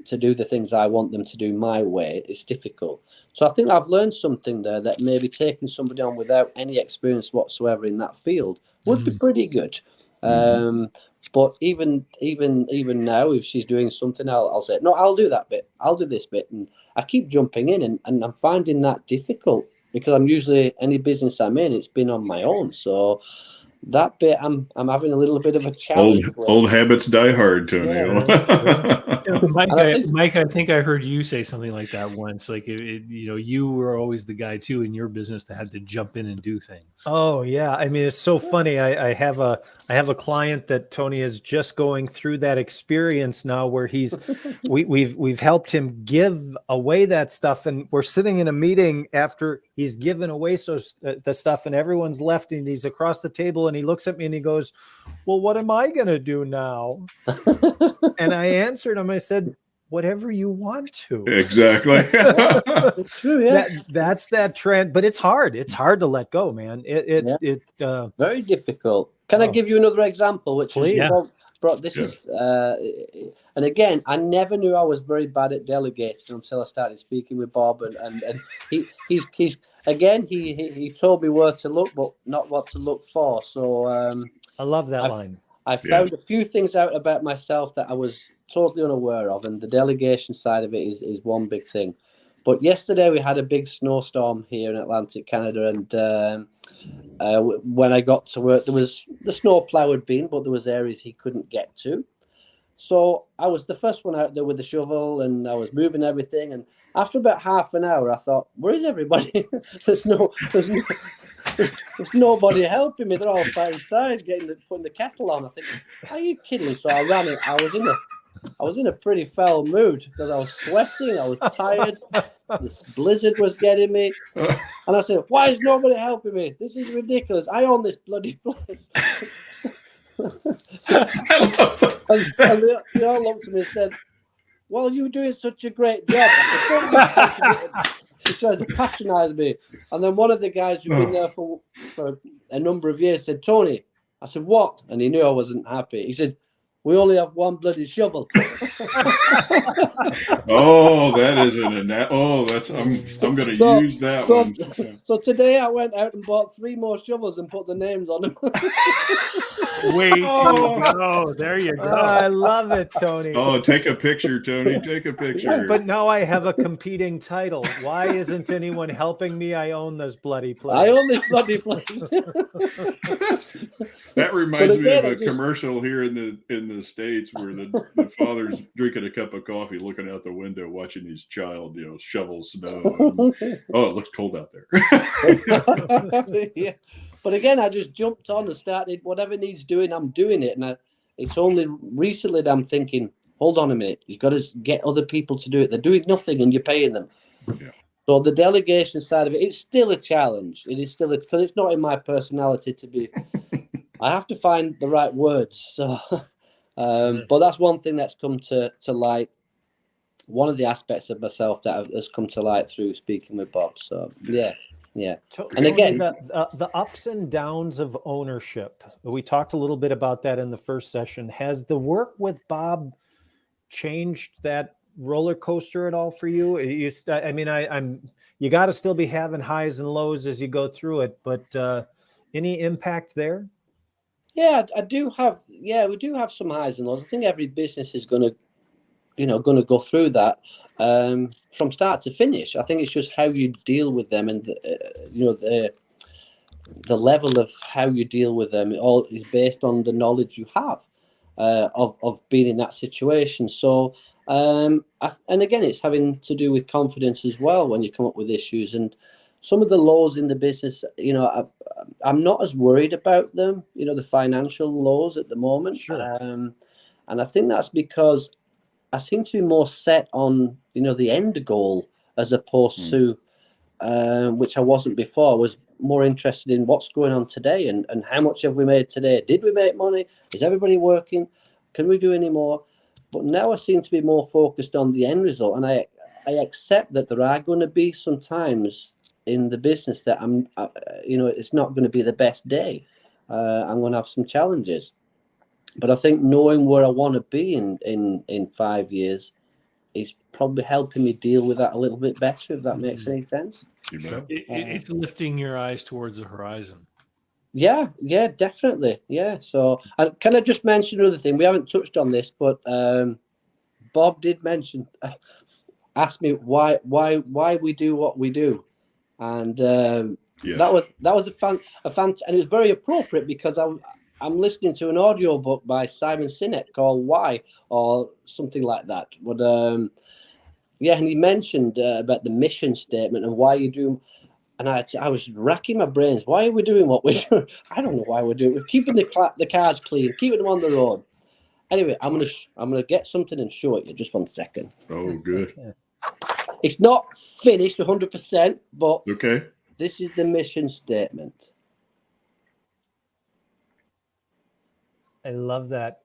Speaker 3: to do the things I want them to do my way. It's difficult. So I think I've learned something there, that maybe taking somebody on without any experience whatsoever in that field would be pretty good. But even now, if she's doing something, I'll say, no, I'll do that bit. I'll do this bit. And I keep jumping in, and I'm finding that difficult, because I'm usually, any business I'm in, it's been on my own. So that bit, I'm having a little bit of a challenge.
Speaker 4: Old habits die hard, Tony.
Speaker 1: Mike, I think I heard you say something like that once. Like, you were always the guy too in your business that had to jump in and do things.
Speaker 2: Oh yeah, I mean, it's so funny. I have a client that Tony is just going through that experience now, where we've helped him give away that stuff, and we're sitting in a meeting after he's given away the stuff, and everyone's left, and he's across the table, and he looks at me and he goes, "Well, what am I gonna do now?" And I answered him. I said, "Whatever you want to."
Speaker 4: Exactly.
Speaker 3: It's true, yeah.
Speaker 2: That's that trend, but it's hard. It's hard to let go, man.
Speaker 3: Very difficult. Can I give you another example? Which
Speaker 2: Please.
Speaker 3: is brought this is, and again, I never knew I was very bad at delegating until I started speaking with Bob, and he's again he told me where to look, but not what to look for. So
Speaker 2: I love that line.
Speaker 3: I found a few things out about myself that I was totally unaware of, and the delegation side of it is one big thing. But yesterday we had a big snowstorm here in Atlantic Canada, and when I got to work, the snow plow had been, but there was areas he couldn't get to. So I was the first one out there with the shovel, and I was moving everything. And after about half an hour, I thought, "Where is everybody? there's nobody helping me. They're all inside putting the kettle on." I think, "Are you kidding?" So I ran it. I was in a pretty foul mood because I was sweating. I was tired. This blizzard was getting me, and I said, "Why is nobody helping me? This is ridiculous. I own this bloody place." and they all looked at me and said, "Well, you're doing such a great job." I said, he tried to patronize me. And then one of the guys who'd been there for a number of years said, "Tony," I said, "What?" And he knew I wasn't happy. He said, "We only have one bloody shovel."
Speaker 4: Oh, that isn't I'm going to use that one.
Speaker 3: So today I went out and bought 3 more shovels and put the names on them.
Speaker 1: Way to go. There you go.
Speaker 2: I love it, Tony.
Speaker 4: Oh, take a picture, Tony. Take a picture.
Speaker 2: But now I have a competing title. Why isn't anyone helping me? I own this bloody place.
Speaker 3: I own this bloody place.
Speaker 4: That reminds me of a commercial here in the States where the father's drinking a cup of coffee, looking out the window, watching his child, shovel snow. Oh, it looks cold out there.
Speaker 3: Yeah. But again, I just jumped on and started whatever needs doing, I'm doing it. And it's only recently that I'm thinking, hold on a minute, you've got to get other people to do it. They're doing nothing and you're paying them. Yeah. So the delegation side of it, it's still a challenge. It is still because it's not in my personality to be. I have to find the right words. So, but that's one thing that's come to light. One of the aspects of myself that has come to light through speaking with Bob. So yeah. Yeah.
Speaker 2: And
Speaker 3: And again,
Speaker 2: the ups and downs of ownership. We talked a little bit about that in the first session. Has the work with Bob changed that roller coaster at all for you? I mean, you got to still be having highs and lows as you go through it, but any impact there?
Speaker 3: yeah, I do have. Yeah, we do have some highs and lows. I think every business is going to, go through that from start to finish. I think it's just how you deal with them, and the level of how you deal with them. It all is based on the knowledge you have of being in that situation. So, and again, it's having to do with confidence as well when you come up with issues. And some of the lows in the business, I'm not as worried about them. The financial lows at the moment.
Speaker 2: Sure.
Speaker 3: And I think that's because I seem to be more set on, the end goal as opposed to, which I wasn't before. I was more interested in what's going on today and how much have we made today? Did we make money? Is everybody working? Can we do any more? But now I seem to be more focused on the end result. And I accept that there are going to be some times in the business that it's not going to be the best day. I'm going to have some challenges. But I think knowing where I want to be in 5 years is probably helping me deal with that a little bit better, if that makes any sense.
Speaker 1: It's lifting your eyes towards the horizon.
Speaker 3: Yeah, definitely. Yeah. So can I just mention another thing? We haven't touched on this, but Bob did mention, ask me why we do what we do. And
Speaker 4: Yes.
Speaker 3: that was a fan, and it was very appropriate because I'm listening to an audio book by Simon Sinek called Why, or something like that. But and he mentioned about the mission statement and why you do. And I was racking my brains. Why are we doing what we're doing? I don't know why we're doing it. We're keeping the cars clean, keeping them on the road. Anyway, I'm gonna get something and show it you. Just 1 second.
Speaker 4: Oh, good.
Speaker 3: It's not finished 100%, but
Speaker 4: Okay.
Speaker 3: this is the mission statement.
Speaker 2: I love that.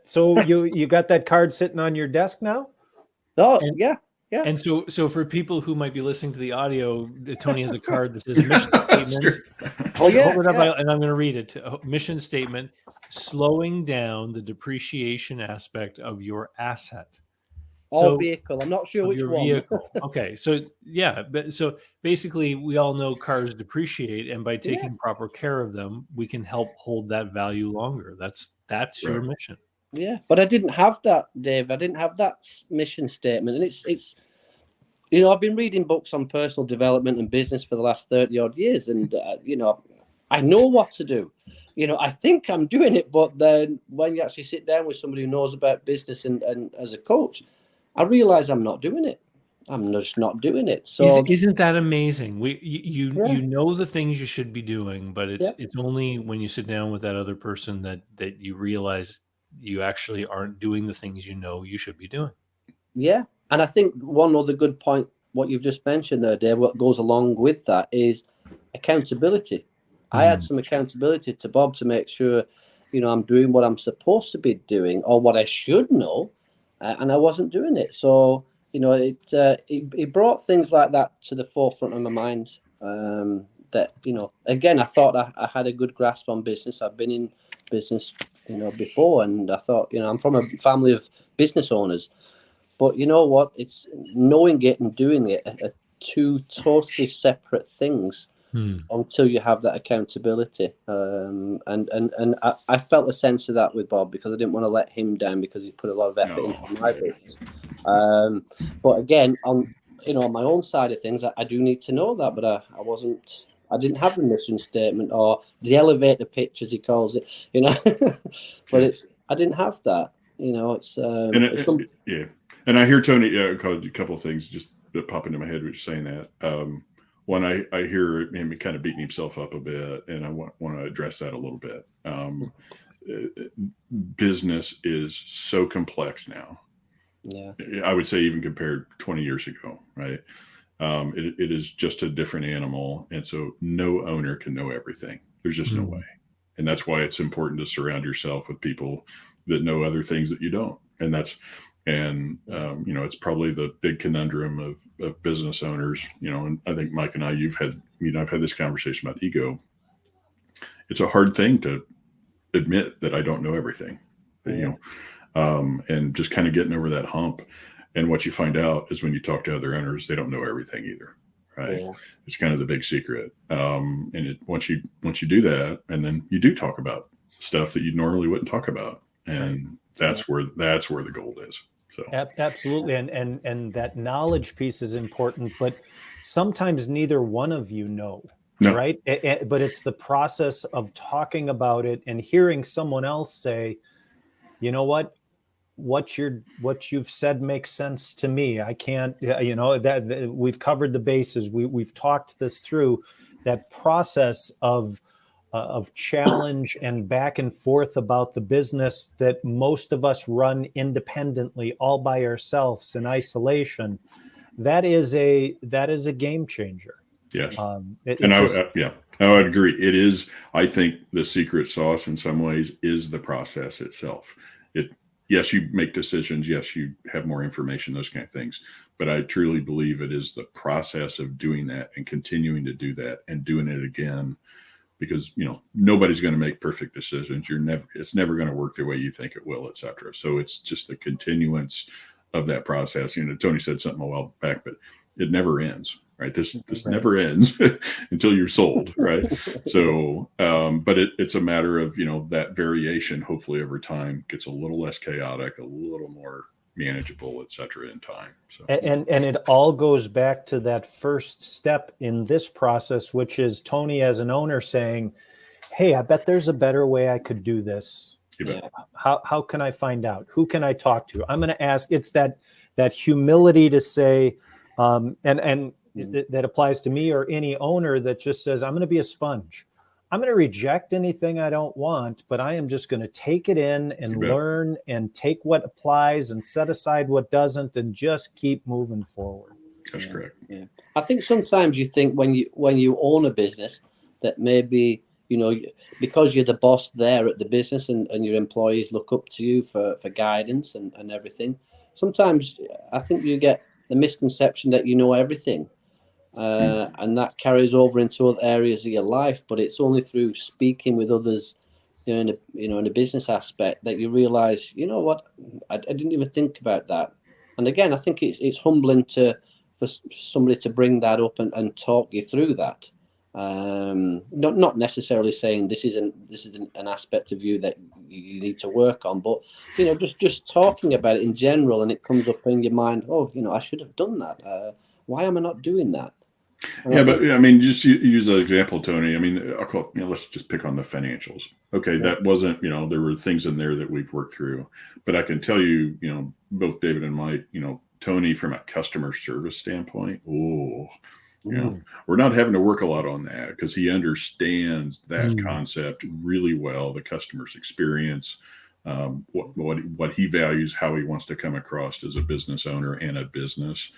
Speaker 2: So you got that card sitting on your desk now?
Speaker 3: Oh,
Speaker 1: And-
Speaker 3: yeah.
Speaker 1: And so for people who might be listening to the audio, Tony has a card that says mission statement. Hold it up, and I'm going to read it. Mission statement: slowing down the depreciation aspect of your asset.
Speaker 3: Vehicle. I'm not sure which
Speaker 1: your
Speaker 3: one.
Speaker 1: Vehicle. Okay, so so basically, we all know cars depreciate, and by taking proper care of them, we can help hold that value longer. That's your mission.
Speaker 3: Yeah, but I didn't have that, Dave. I didn't have that mission statement, and it's I've been reading books on personal development and business for the last 30 odd years, and I know what to do. I think I'm doing it, but then when you actually sit down with somebody who knows about business and as a coach, I realize I'm not doing it. I'm just not doing it. So
Speaker 1: isn't that amazing? You know the things you should be doing, but it's only when you sit down with that other person that you realize you actually aren't doing the things you should be doing.
Speaker 3: Yeah. And I think one other good point, what you've just mentioned there, Dave, what goes along with that is accountability. I had some accountability to Bob to make sure, I'm doing what I'm supposed to be doing or what I should know, and I wasn't doing it. So, it brought things like that to the forefront of my mind. That, again, I thought I had a good grasp on business. I've been in business, before, and I thought, I'm from a family of business owners. But you know what? It's knowing it and doing it are two totally separate things until you have that accountability. And I felt a sense of that with Bob because I didn't want to let him down because he put a lot of effort into my business. But again, on my own side of things, I do need to know that, but I didn't have the mission statement or the elevator pitch, as he calls it, but I didn't have that.
Speaker 4: And I hear Tony a couple of things just that pop into my head when you're saying that. One, I hear him kind of beating himself up a bit, and I want to address that a little bit. Business is so complex now.
Speaker 3: Yeah,
Speaker 4: I would say even compared 20 years ago, right? It is just a different animal, and so no owner can know everything. There's just no way, and that's why it's important to surround yourself with people that know other things that you don't. And And, it's probably the big conundrum of business owners, and I think Mike and I've had this conversation about ego. It's a hard thing to admit that I don't know everything, and just kind of getting over that hump. And what you find out is when you talk to other owners, they don't know everything either. Right. Yeah. It's kind of the big secret. And once you do that, and then you do talk about stuff that you normally wouldn't talk about. And that's where the gold is. So
Speaker 2: absolutely. And that knowledge piece is important, but sometimes neither one of you know. No. Right. But it's the process of talking about it and hearing someone else say, you know what you've said makes sense to me. I can't, that we've covered the bases. We've talked this through. That process of challenge and back and forth about the business that most of us run independently, all by ourselves in isolation. That is a game changer.
Speaker 4: Yes. I would agree. It is. I think the secret sauce in some ways is the process itself. Yes, you make decisions. Yes, you have more information, those kind of things. But I truly believe it is the process of doing that and continuing to do that and doing it again, because, nobody's going to make perfect decisions. It's never going to work the way you think it will, et cetera. So it's just the continuance of that process. Tony said something a while back, but it never ends. Right. This never ends until you're sold. Right. So, but it's a matter of, that variation, hopefully over time gets a little less chaotic, a little more manageable, et cetera, in time. So,
Speaker 2: and it all goes back to that first step in this process, which is Tony as an owner saying, hey, I bet there's a better way I could do this. How can I find out? Who can I talk to? I'm going to ask. It's that humility to say, that applies to me or any owner that just says, I'm going to be a sponge. I'm going to reject anything I don't want, but I am just going to take it in and learn and take what applies and set aside what doesn't and just keep moving forward.
Speaker 4: That's correct.
Speaker 3: Yeah. I think sometimes you think when you own a business that maybe, because you're the boss there at the business and your employees look up to you for guidance and everything. Sometimes I think you get the misconception that you know everything. And that carries over into other areas of your life, but it's only through speaking with others, in a business aspect that you realize, I didn't even think about that. And again, I think it's humbling for somebody to bring that up and talk you through that. Not necessarily saying this is an aspect of you that you need to work on, but just talking about it in general, and it comes up in your mind. Oh, I should have done that. Why am I not doing that?
Speaker 4: And just use that example, Tony. I'll call let's just pick on the financials. Okay, that wasn't, there were things in there that we've worked through, but I can tell you, both David and Mike, Tony, from a customer service standpoint, we're not having to work a lot on that because he understands that concept really well, the customer's experience, what he values, how he wants to come across as a business owner and a business.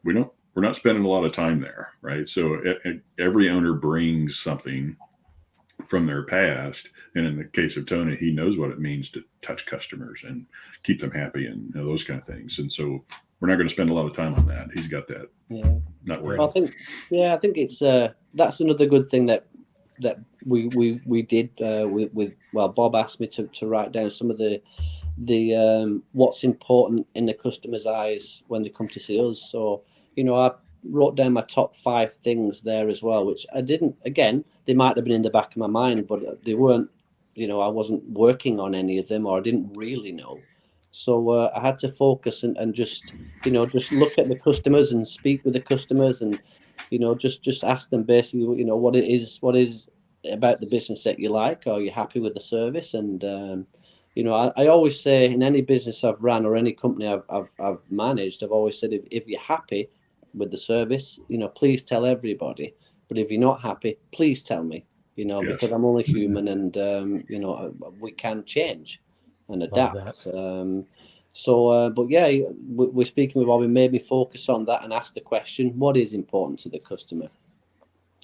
Speaker 4: We're not spending a lot of time there, right? So every owner brings something from their past. And in the case of Tony, he knows what it means to touch customers and keep them happy and those kind of things. And so we're not going to spend a lot of time on that. He's got that.
Speaker 3: Yeah.
Speaker 4: Not worried.
Speaker 3: I think it's that's another good thing that we did with Bob asked me to write down some of the what's important in the customer's eyes when they come to see us. So, I wrote down my top 5 things there as well, which I didn't, again, they might have been in the back of my mind, but they weren't, I wasn't working on any of them, or I didn't really know. So I had to focus and just look at the customers and speak with the customers and, just ask them basically, what is about the business that you like. Are you happy with the service? And, I always say in any business I've ran or any company I've managed, I've always said, if you're happy with the service, please tell everybody. But if you're not happy, please tell me, yes. Because I'm only human and, we can change and adapt. But yeah, we're speaking with Bobby, made me focus on that and ask the question, what is important to the customer?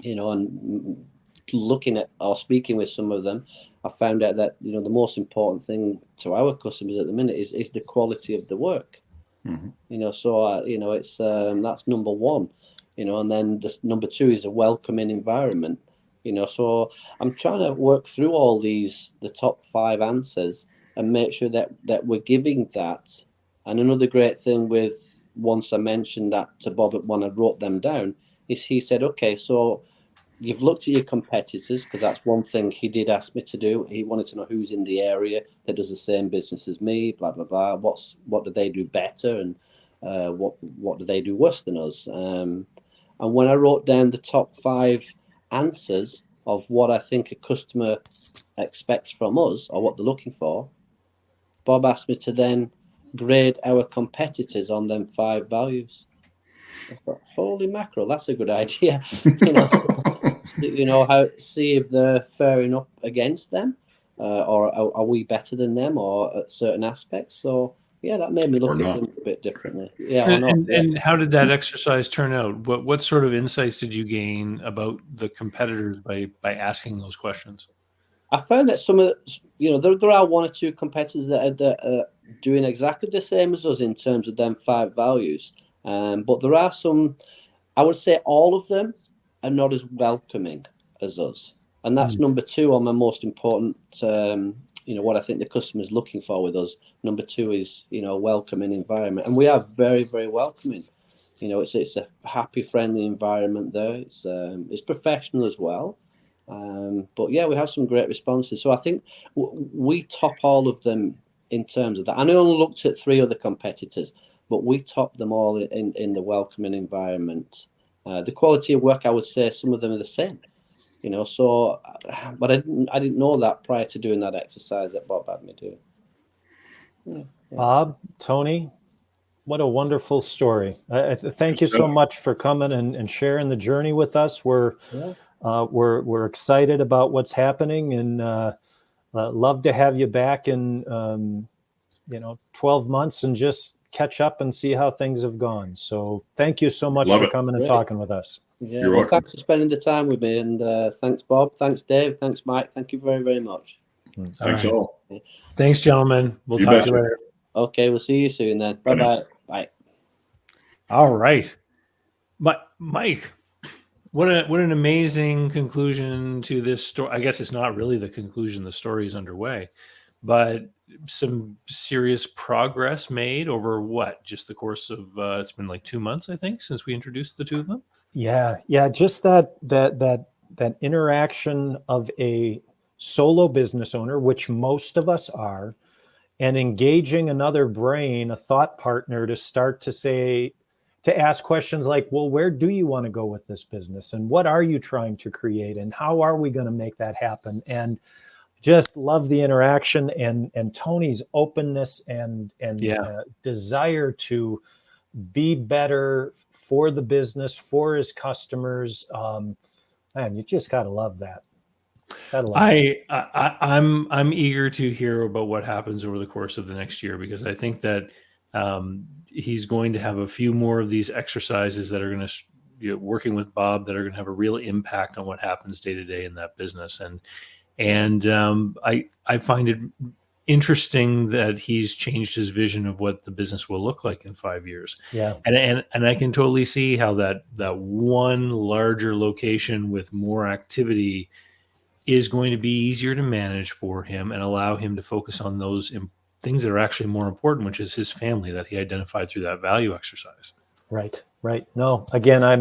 Speaker 3: And looking at or speaking with some of them, I found out that, the most important thing to our customers at the minute is the quality of the work. So it's that's number one, and then this number two is a welcoming environment. So I'm trying to work through all the top 5 answers and make sure that we're giving that. And another great thing with, once I mentioned that to Bob when I wrote them down, is he said, okay, so you've looked at your competitors, because that's one thing he did ask me to do. He wanted to know who's in the area that does the same business as me, blah blah blah. What do they do better, and what do they do worse than us? And when I wrote down the top 5 answers of what I think a customer expects from us or what they're looking for, Bob asked me to then grade our competitors on them 5 values. I thought, holy mackerel, that's a good idea. How see if they're faring up against them, or are we better than them, or at certain aspects. So yeah, that made me look at things a bit differently. Yeah, or not.
Speaker 1: And how did that exercise turn out? What sort of insights did you gain about the competitors by asking those questions?
Speaker 3: I found that some of there are 1 or 2 competitors that are doing exactly the same as us in terms of them 5 values, but there are some. I would say all of them are not as welcoming as us, and that's number 2 on my most important. What I think the customer is looking for with us. Number 2 is welcoming environment, and we are very, very welcoming. It's a happy, friendly environment there. It's professional as well. But yeah, we have some great responses. So I think we top all of them in terms of that. I only looked at 3 other competitors, but we top them all in the welcoming environment. The quality of work, I would say some of them are the same. So, but I didn't know that prior to doing that exercise that Bob had me do.
Speaker 2: Yeah. Bob, Tony, what a wonderful story. Thank you so much for coming and sharing the journey with us. We're excited about what's happening, and love to have you back in 12 months and just catch up and see how things have gone. So thank you so much for coming and talking with us.
Speaker 3: Yeah, well, thanks for spending the time with me, and thanks Bob, thanks Dave, thanks Mike, thank you very, very much.
Speaker 4: Thanks all.
Speaker 1: Thanks, gentlemen. We'll talk to you later.
Speaker 3: Okay, we'll see you soon then. Bye. Bye.
Speaker 1: All right, Mike. What an amazing conclusion to this story. I guess it's not really the conclusion. The story is underway, but some serious progress made over just the course of it's been like 2 months, I think, since we introduced the 2 of them.
Speaker 2: Yeah. Just that interaction of a solo business owner, which most of us are, and engaging another brain, a thought partner, to start to ask questions like, well, where do you want to go with this business? And what are you trying to create? And how are we going to make that happen? And just love the interaction and Tony's openness and desire to be better for the business, for his customers. Man, you just got to love that.
Speaker 1: I'm eager to hear about what happens over the course of the next year, because I think that he's going to have a few more of these exercises that are going to, working with Bob, that are going to have a real impact on what happens day to day in that business. And I find it interesting that he's changed his vision of what the business will look like in 5 years.
Speaker 2: Yeah.
Speaker 1: And I can totally see how that one larger location with more activity is going to be easier to manage for him and allow him to focus on those things that are actually more important, which is his family that he identified through that value exercise.
Speaker 2: Right. No, again, I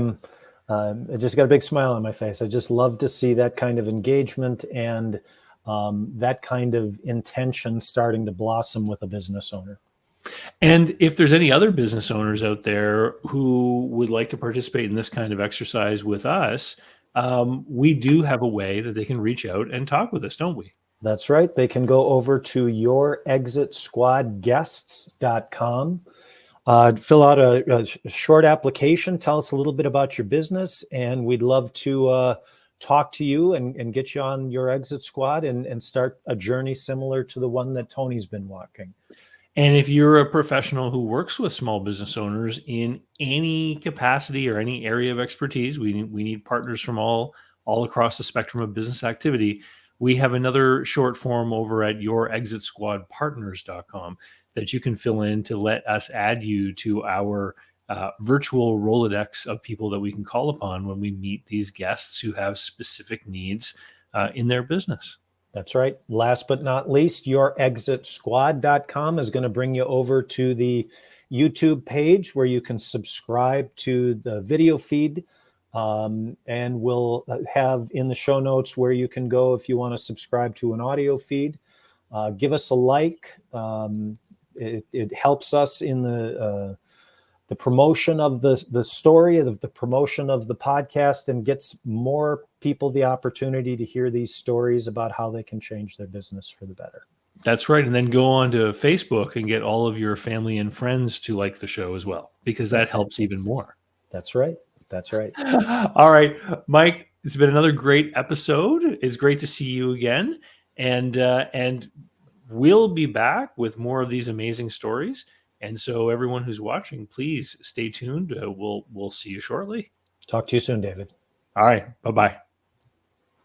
Speaker 2: just got a big smile on my face. I just love to see that kind of engagement and that kind of intention starting to blossom with a business owner.
Speaker 1: And if there's any other business owners out there who would like to participate in this kind of exercise with us, we do have a way that they can reach out and talk with us, don't we?
Speaker 2: That's right. They can go over to yourexitsquadguests.com, fill out a short application, tell us a little bit about your business, and we'd love to talk to you and get you on your exit squad and start a journey similar to the one that Tony's been walking.
Speaker 1: And if you're a professional who works with small business owners in any capacity or any area of expertise, we need partners from all across the spectrum of business activity. we have another short form over at yourexitsquadpartners.com that you can fill in to let us add you to our virtual Rolodex of people that we can call upon when we meet these guests who have specific needs in their business.
Speaker 2: That's right. Last but not least, yourexitsquad.com is going to bring you over to the YouTube page where you can subscribe to the video feed. And we'll have in the show notes where you can go if you want to subscribe to an audio feed. Give us a like. It helps us in the promotion of the story, the promotion of the podcast, and gets more people the opportunity to hear these stories about how they can change their business for the better.
Speaker 1: That's right. And then go on to Facebook and get all of your family and friends to like the show as well, because that helps even more.
Speaker 2: That's right. That's right.
Speaker 1: All right, Mike, it's been another great episode. It's great to see you again. And we'll be back with more of these amazing stories. And so everyone who's watching, please stay tuned. We'll see you shortly.
Speaker 2: Talk to you soon, David.
Speaker 1: All right. Bye-bye.